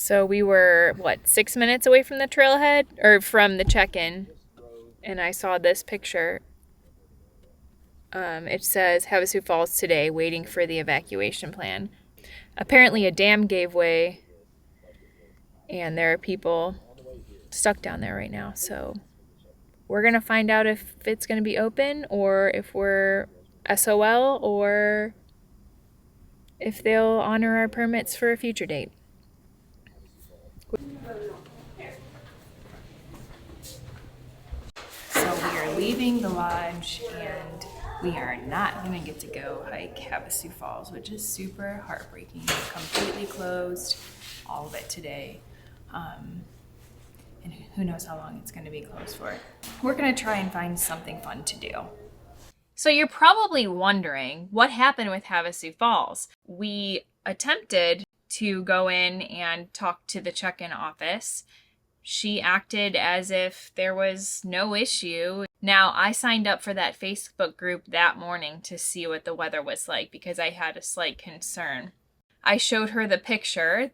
So we were, 6 minutes away from the trailhead, or from the check-in, and I saw this picture. It says, Havasu Falls today, waiting for the evacuation plan. Apparently a dam gave way, and there are people stuck down there right now. So we're going to find out if it's going to be open, or if we're SOL, or if they'll honor our permits for a future date. So we are leaving the lodge, and we are not going to get to go hike Havasu Falls, which is super heartbreaking. It's completely closed, all of it today. And who knows how long it's going to be closed for. We're going to try and find something fun to do. So you're probably wondering what happened with Havasu Falls. We attempted to go in and talk to the check-in office. She acted as if there was no issue. Now, I signed up for that Facebook group that morning to see what the weather was like because I had a slight concern. I showed her the picture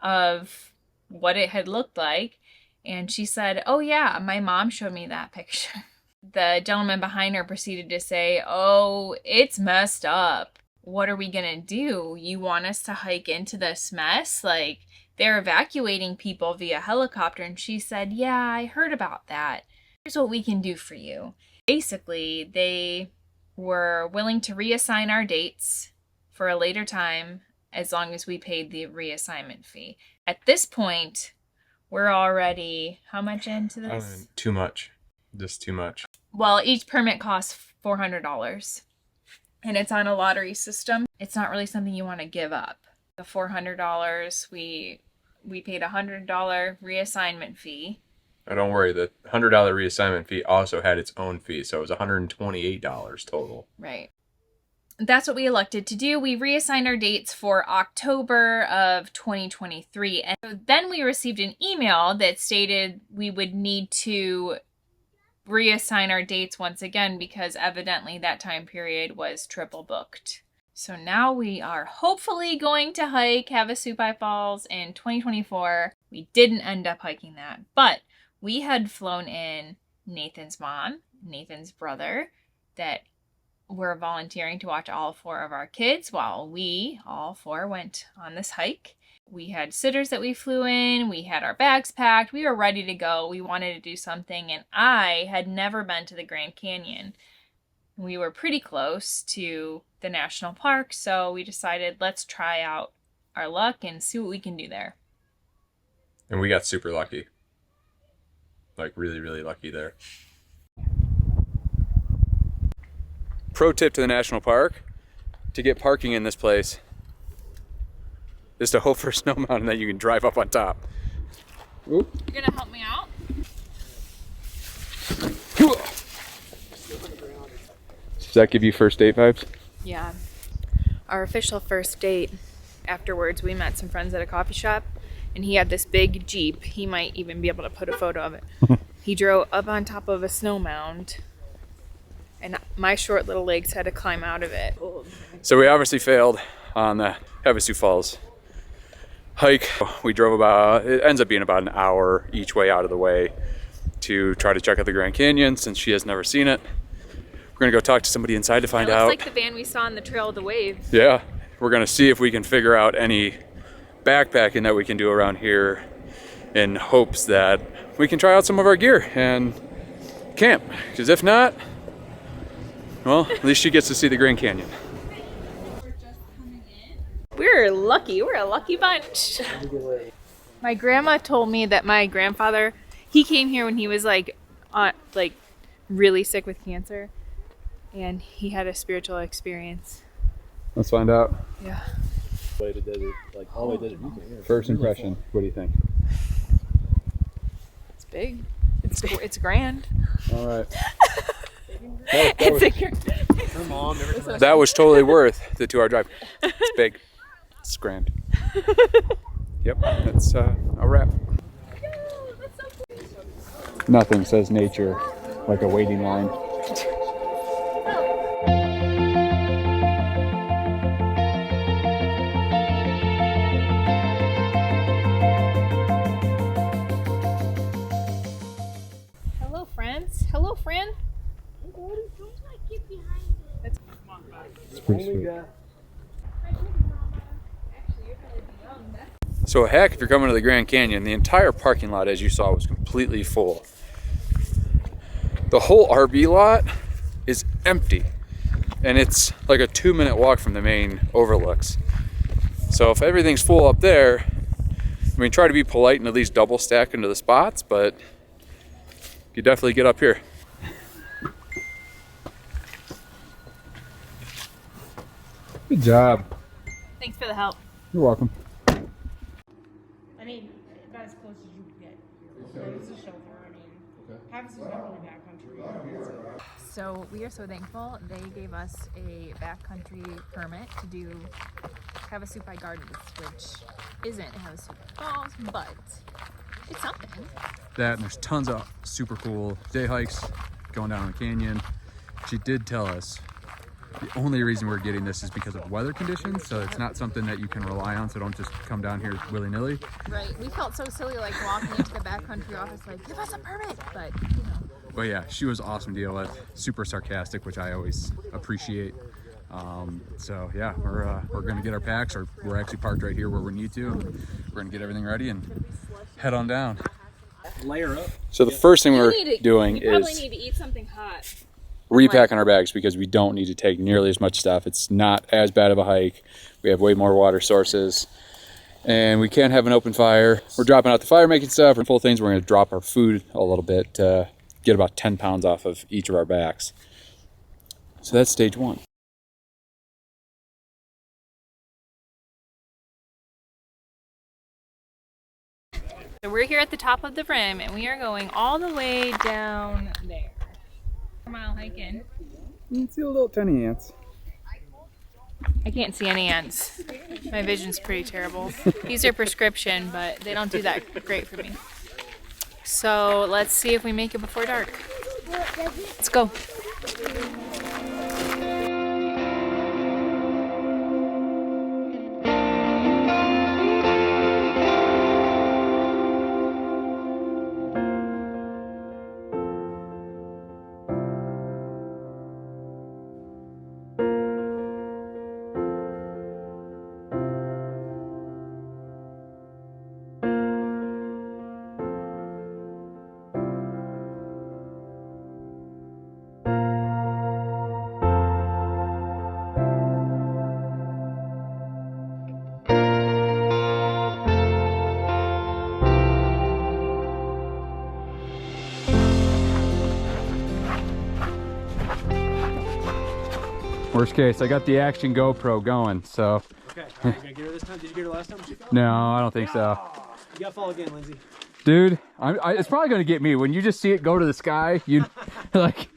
of what it had looked like, and she said, "Oh yeah, my mom showed me that picture." The gentleman behind her proceeded to say, "Oh, it's messed up. What are we gonna do? You want us to hike into this mess? Like, they're evacuating people via helicopter." And she said, "Yeah, I heard about that. Here's what we can do for you." Basically, they were willing to reassign our dates for a later time as long as we paid the reassignment fee. At this point, we're already, how much into this? Too much. Just too much. Well, each permit costs $400, and it's on a lottery system. It's not really something you want to give up. The $400, we paid a $100 reassignment fee. Oh, don't worry, the $100 reassignment fee also had its own fee, so it was $128 total. Right. That's what we elected to do. We reassigned our dates for October of 2023. And then we received an email that stated we would need to reassign our dates once again because evidently that time period was triple booked. So now we are hopefully going to hike Havasu Falls in 2024. We didn't end up hiking that, but we had flown in Nathan's mom, Nathan's brother, that were volunteering to watch all 4 of our kids while we, all 4, went on this hike. We had sitters that we flew in. We had our bags packed. We were ready to go. We wanted to do something, and I had never been to the Grand Canyon. We were pretty close to the national park, so we decided let's try out our luck and see what we can do there. And we got super lucky. Like really, really lucky there. Pro tip to the national park: to get parking in this place is to hope for a snow mountain that you can drive up on top. You're gonna help me out? Does that give you first date vibes? Yeah. Our official first date. Afterwards, we met some friends at a coffee shop, and he had this big Jeep. He might even be able to put a photo of it. He drove up on top of a snow mound, and my short little legs had to climb out of it. So we obviously failed on the Havasu Falls hike. We drove it ends up being about an hour each way out of the way to try to check out the Grand Canyon since she has never seen it. We're gonna go talk to somebody inside to find out. Looks like the van we saw on the Trail of the Wave. Yeah, we're gonna see if we can figure out any backpacking that we can do around here in hopes that we can try out some of our gear and camp. Because if not, well, at least she gets to see the Grand Canyon. We're lucky. We're a lucky bunch. My grandma told me that my grandfather, he came here when he was like really sick with cancer, and he had a spiritual experience. Let's find out. Yeah. First impression, what do you think? It's big. It's grand. All right. That was totally worth the 2-hour drive. It's big. It's grand. Yep, that's a wrap. Nothing says nature like a waiting line. Pretty sweet. So heck, if you're coming to the Grand Canyon, the entire parking lot, as you saw, was completely full. The whole RV lot is empty, and it's like a 2-minute walk from the main overlooks. So if everything's full up there, I mean, try to be polite and at least double stack into the spots, but you definitely get up here. Good job. Thanks for the help. You're welcome. I mean, about as close as you can get. It's a shelter. I mean, Havasu is not really backcountry. So we are so thankful. They gave us a backcountry permit to do Havasu Gardens, which isn't Havasu Falls, but it's something. That, and there's tons of super cool day hikes going down the canyon. She did tell us the only reason we're getting this is because of weather conditions, so it's not something that you can rely on, so don't just come down here willy-nilly. Right, we felt so silly like walking into the backcountry office like, give us a permit, but you know. But yeah, she was awesome to deal with, super sarcastic, which I always appreciate. So yeah, we're gonna get our packs, or we're actually parked right here where we need to. We're gonna get everything ready and head on down. Layer up. So the first thing we're doing You probably is need to eat something hot. repacking our bags, because we don't need to take nearly as much stuff. It's not as bad of a hike. We have way more water sources, and we can't have an open fire. We're dropping out the fire making stuff. For full things, we're going to drop our food a little bit to get about 10 pounds off of each of our backs. So that's stage one. So we're here at the top of the rim, and we are going all the way down there. 4-mile hike in. You can see the little tiny ants. I can't see any ants. My vision's pretty terrible. These are prescription, but they don't do that great for me. So let's see if we make it before dark. Let's go. Worst case, I got the Action GoPro going, so. Okay, all right, you gotta get her this time. Did you get her last time? No, I don't think so. You gotta fall again, Lindsay. Dude, it's probably gonna get me. When you just see it go to the sky, you like,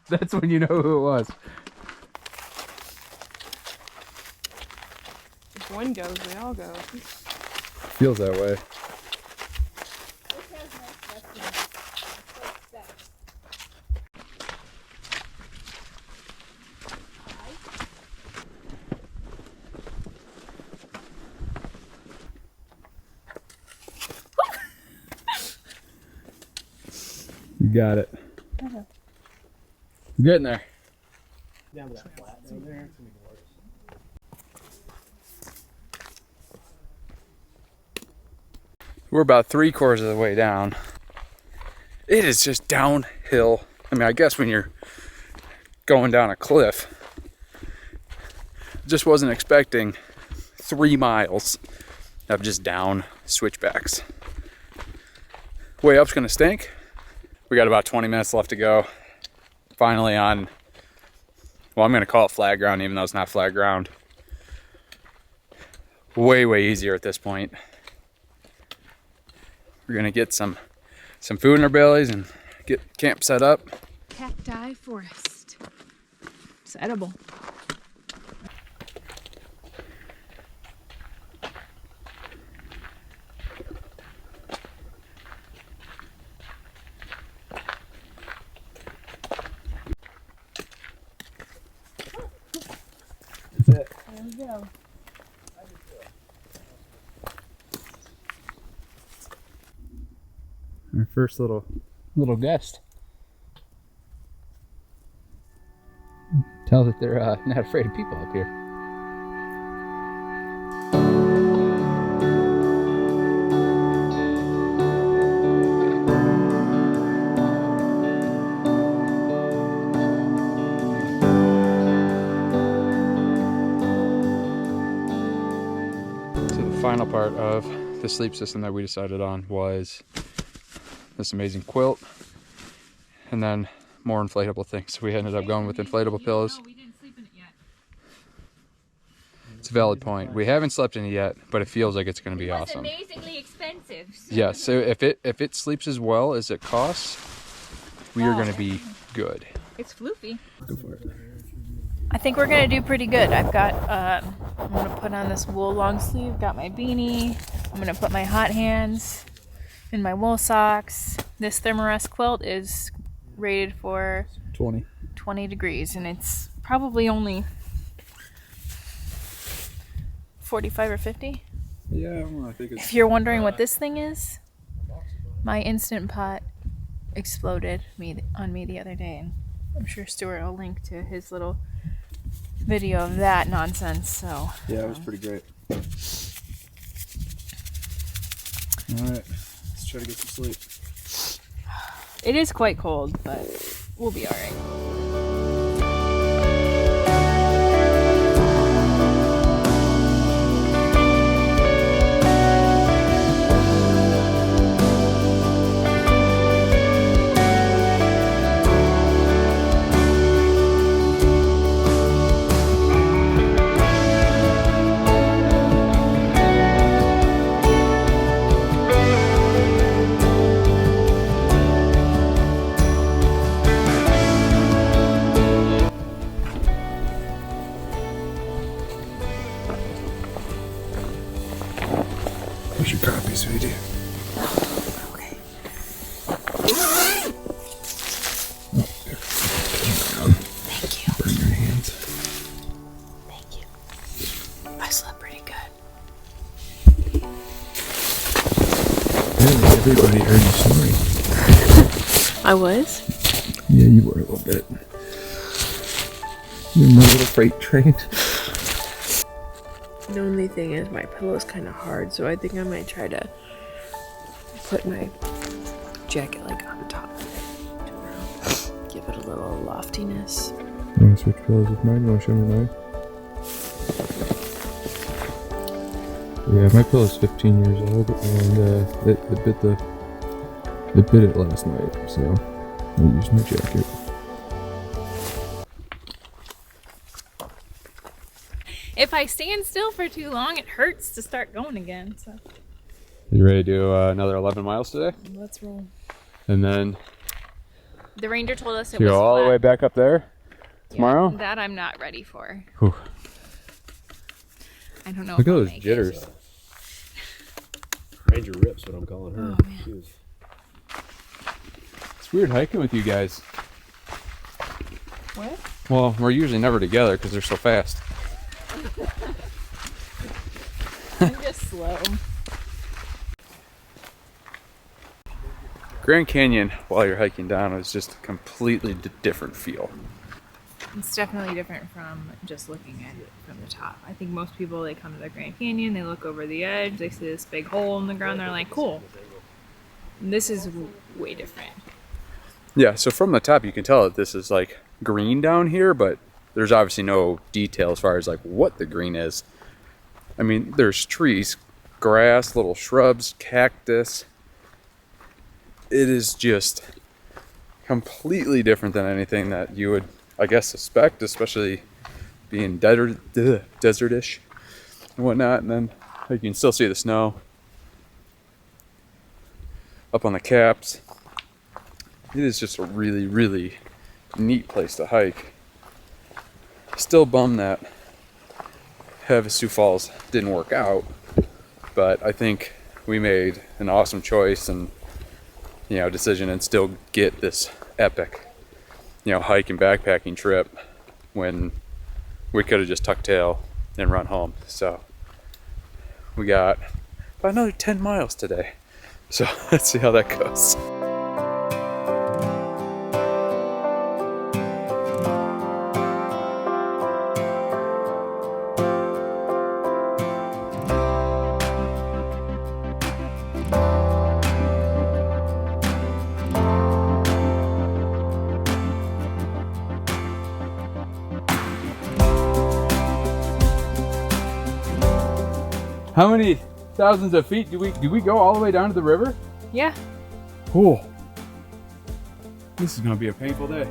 that's when you know who it was. If one goes, they all go. Feels that way. You got it. You're getting there. Down to that flat over there. It's gonna be worse. We're about 3/4 of the way down. It is just downhill. I mean, I guess when you're going down a cliff, just wasn't expecting 3 miles of just down switchbacks. Way up's gonna stink. We got about 20 minutes left to go. Finally on, well, I'm gonna call it flat ground, even though it's not flat ground. Way easier at this point. We're gonna get some food in our bellies and get camp set up. Cacti forest. It's edible. That's it. There we go. Our first little guest. Tell that they're not afraid of people up here. So the final part of the sleep system that we decided on was this amazing quilt, and then more inflatable things. So we ended up going with inflatable pillows. No, we didn't sleep in it yet. It's a valid point. We haven't slept in it yet, but it feels like it's going to be awesome. Amazingly expensive. Yeah, so if it sleeps as well as it costs, we are going to be good. It's floofy. Go for it. I think we're gonna do pretty good. I've got, I'm gonna put on this wool long sleeve, got my beanie. I'm gonna put my hot hands in my wool socks. This Thermarest quilt is rated for 20 degrees, and it's probably only 45 or 50. Yeah, well, I think it's... If you're wondering what this thing is, my Instant Pot exploded on me the other day, and I'm sure Stuart will link to his little video of that nonsense. So yeah, it was pretty great. All right, let's try to get some sleep. it is quite cold, but we'll be all right. Here's your copy, sweetie. Okay. Thank you. Burn your hands. Thank you. I slept pretty good. Really, everybody heard you snoring. I was? Yeah, you were a little bit. You're my little freight train. The only thing is my pillow's kind of hard, so I think I might try to put my jacket like on top of it to give it a little loftiness. You want to switch pillows with mine? You want to show me mine? Yeah, my pillow's 15 years old, and it bit it last night, so I used my jacket. If I stand still for too long, it hurts to start going again. So You ready to do another 11 miles today? let's roll. And then The ranger told us it you was go all the flat. way back up there tomorrow? Yeah, that I'm not ready for. Whew. I don't know. Look if at I'll those make it. jitters. Ranger Rip's what I'm calling her. Oh, man. She was- It's weird hiking with you guys. What? Well, we're usually never together because they're so fast. I'm just slow. Grand Canyon, while you're hiking down, is just a completely different feel. It's definitely different from just looking at it from the top. I think most people, they come to the Grand Canyon, they look over the edge, they see this big hole in the ground, they're like, cool. And this is way different. Yeah, so from the top you can tell that this is like green down here, but there's obviously no detail as far as like what the green is. I mean, there's trees, grass, little shrubs, cactus. It is just completely different than anything that you would, I guess, suspect, especially being desertish and whatnot. And then you can still see the snow up on the caps. It is just a really, really neat place to hike. Still bummed that Havasu Falls didn't work out, but I think we made an awesome choice and decision and still get this epic hike and backpacking trip when we could have just tucked tail and run home. So we got about another 10 miles today, so let's see how that goes. How many thousands of feet do we go all the way down to the river? Yeah. Cool. This is gonna be a painful day.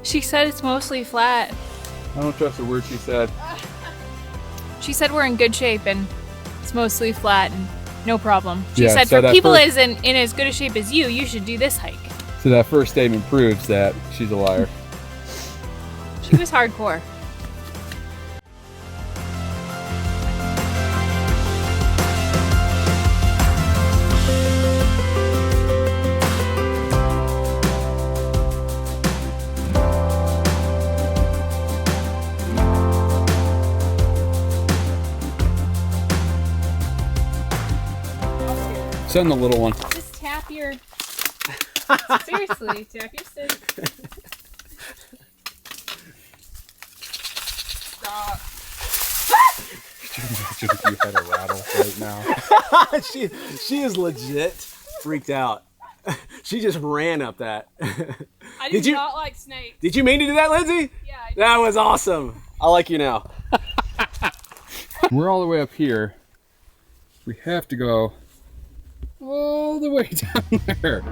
She said it's mostly flat. I don't trust a word she said. She said we're in good shape and it's mostly flat and no problem. She Yeah, said so for that people first- as in as good a shape as you should do this hike. So that first statement proves that she's a liar. She was hardcore. Send the little one. Just tap your. Seriously, tap your stick. Stop. Could you imagine if you had a rattle right now? she is legit freaked out. She just ran up that. I Did you- not like snakes. Did you mean to do that, Lindsay? Yeah, I did. That was awesome. I like you now. We're all the way up here. We have to go all the way down there.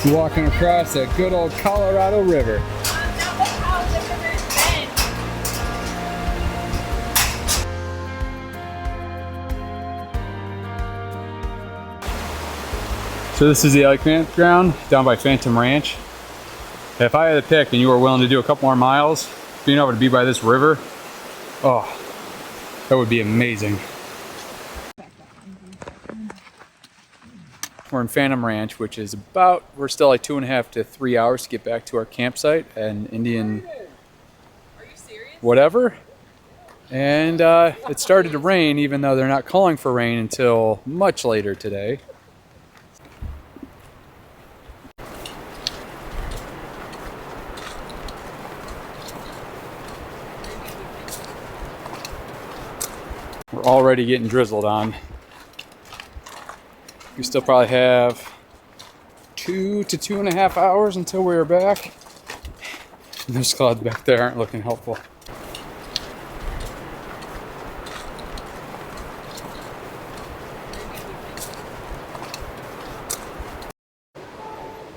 Walking across a good old Colorado River. So this is the elk campground down by Phantom Ranch. If I had to pick and you were willing to do a couple more miles, being able to be by this river, oh, that would be amazing. We're in Phantom Ranch, which is about, we're still like 2.5 to 3 hours to get back to our campsite and Indian whatever. And it started to rain, even though they're not calling for rain until much later today. We're already getting drizzled on. We still probably have 2 to 2.5 hours until we're back. And those clouds back there aren't looking helpful.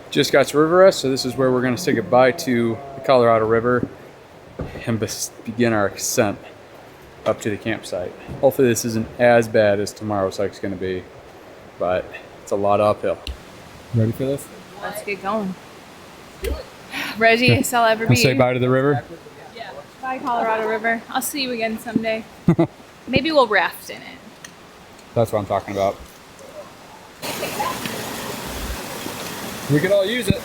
Just got to river rest, so this is where we're going to say goodbye to the Colorado River and begin our ascent up to the campsite. Hopefully this isn't as bad as tomorrow's hike's going to be, but it's a lot uphill. Ready for this? Let's get going. Reggie, I'll ever be. Say bye to the river. Yeah. Bye, Colorado River. I'll see you again someday. Maybe we'll raft in it. That's what I'm talking about. We could all use it.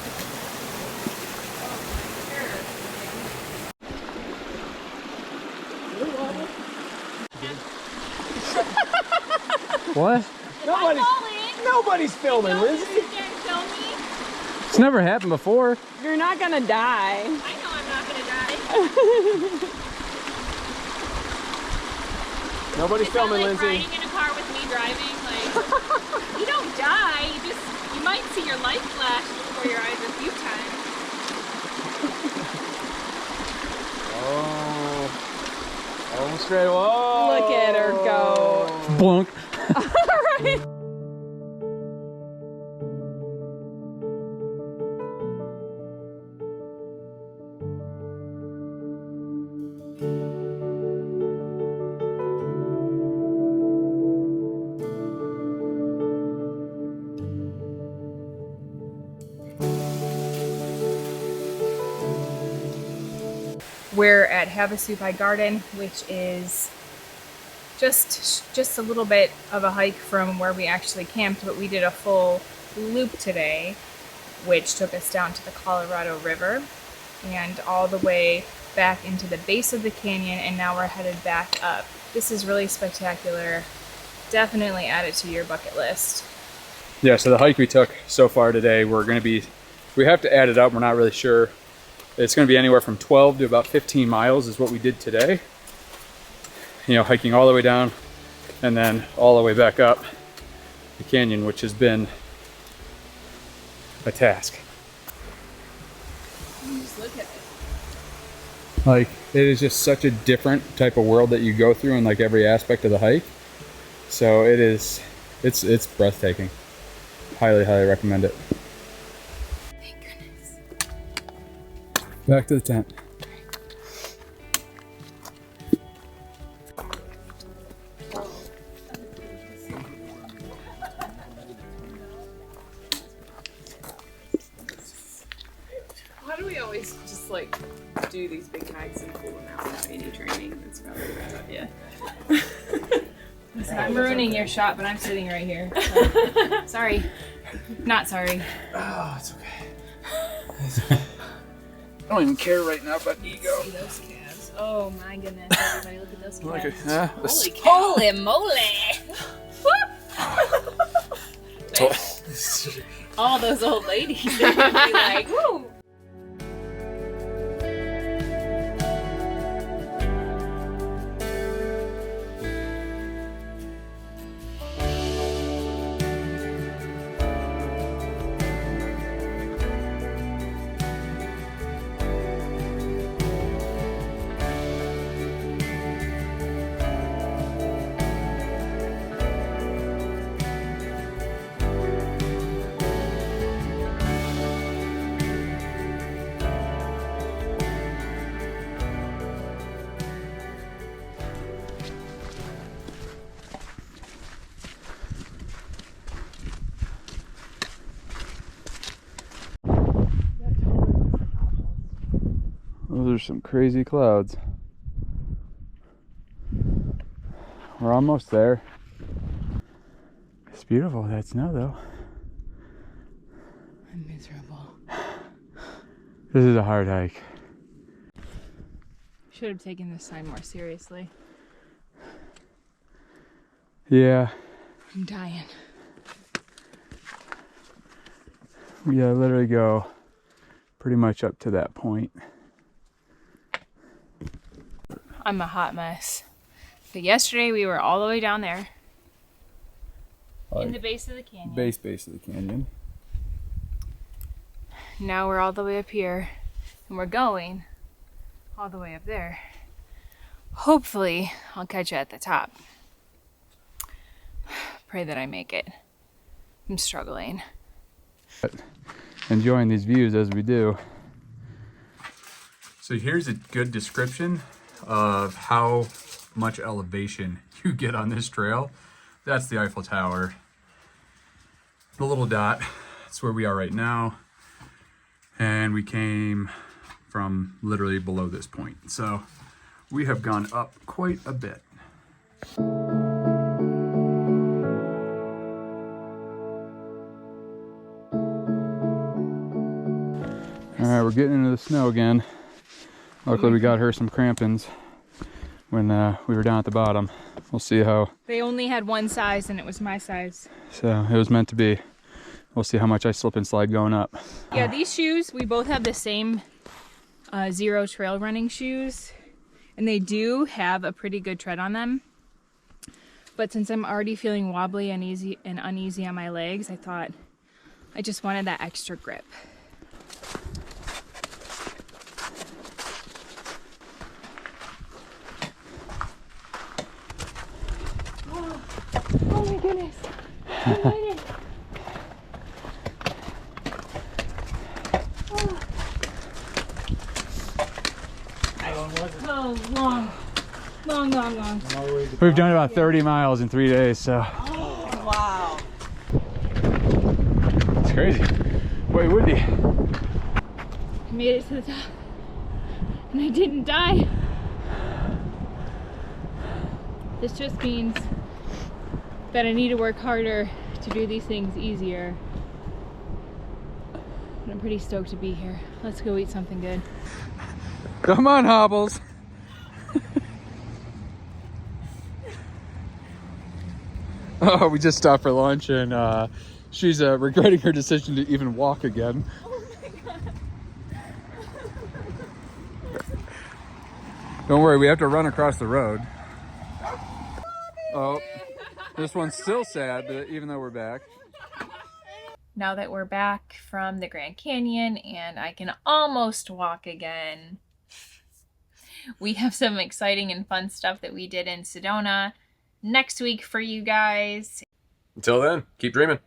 What? Nobody's filming, Lindsay. It's never happened before. You're not gonna die. I know I'm not gonna die. Nobody's filming, Like Lindsay. riding in a car with me driving, like. You don't die, you might see your life flash before your eyes a few times. Oh, almost straight. Whoa! Look at her go. Blunk. We're at Havasu Garden, which is just a little bit of a hike from where we actually camped, but we did a full loop today, which took us down to the Colorado River and all the way back into the base of the canyon, and now we're headed back up. This is really spectacular. Definitely add it to your bucket list. Yeah, so the hike we took so far today, we have to add it up, we're not really sure. It's going to be anywhere from 12 to about 15 miles is what we did today. You know, hiking all the way down and then all the way back up the canyon, which has been a task. Just look at it. Like, it is just such a different type of world that you go through in like every aspect of the hike. So it's breathtaking. Highly recommend it. Thank goodness. Back to the tent. Why do we always just like do these big hikes and pull them out without any training? That's probably a bad idea. I'm ruining your shot, but I'm sitting right here. So. Sorry. Not sorry. Oh, it's okay. I don't even care right now about ego. See those calves. Oh my goodness, everybody look at those calves. Okay. Holy moly! All those old ladies, they're gonna be like, woo! Those are some crazy clouds. We're almost there. It's beautiful, that snow though. I'm miserable. This is a hard hike. Should have taken this sign more seriously. Yeah. I'm dying. We gotta literally go pretty much up to that point. I'm a hot mess. But yesterday we were all the way down there. In the base of the canyon. Base of the canyon. Now we're all the way up here. And we're going all the way up there. Hopefully I'll catch you at the top. Pray that I make it. I'm struggling. But enjoying these views as we do. So here's a good description of how much elevation you get on this trail. That's the Eiffel Tower. The little dot, that's where we are right now. And we came from literally below this point. So we have gone up quite a bit. All right, we're getting into the snow again. Luckily we got her some crampons when we were down at the bottom. We'll see how. They only had one size and it was my size. So it was meant to be. We'll see how much I slip and slide going up. Yeah, these shoes, we both have the same Zero trail running shoes. And they do have a pretty good tread on them. But since I'm already feeling wobbly and uneasy on my legs, I thought I just wanted that extra grip. Oh my goodness. I made it. Oh, long. We've done about 30 miles in 3 days, so. Oh, wow. It's crazy. Way windy. I made it to the top and I didn't die. This just means that I need to work harder to do these things easier. But I'm pretty stoked to be here. Let's go eat something good. Come on, Hobbles. Oh, we just stopped for lunch and she's regretting her decision to even walk again. Oh my god. Don't worry, we have to run across the road. Oh, this one's still sad, even though we're back. Now that we're back from the Grand Canyon and I can almost walk again, we have some exciting and fun stuff that we did in Sedona next week for you guys. Until then, keep dreaming.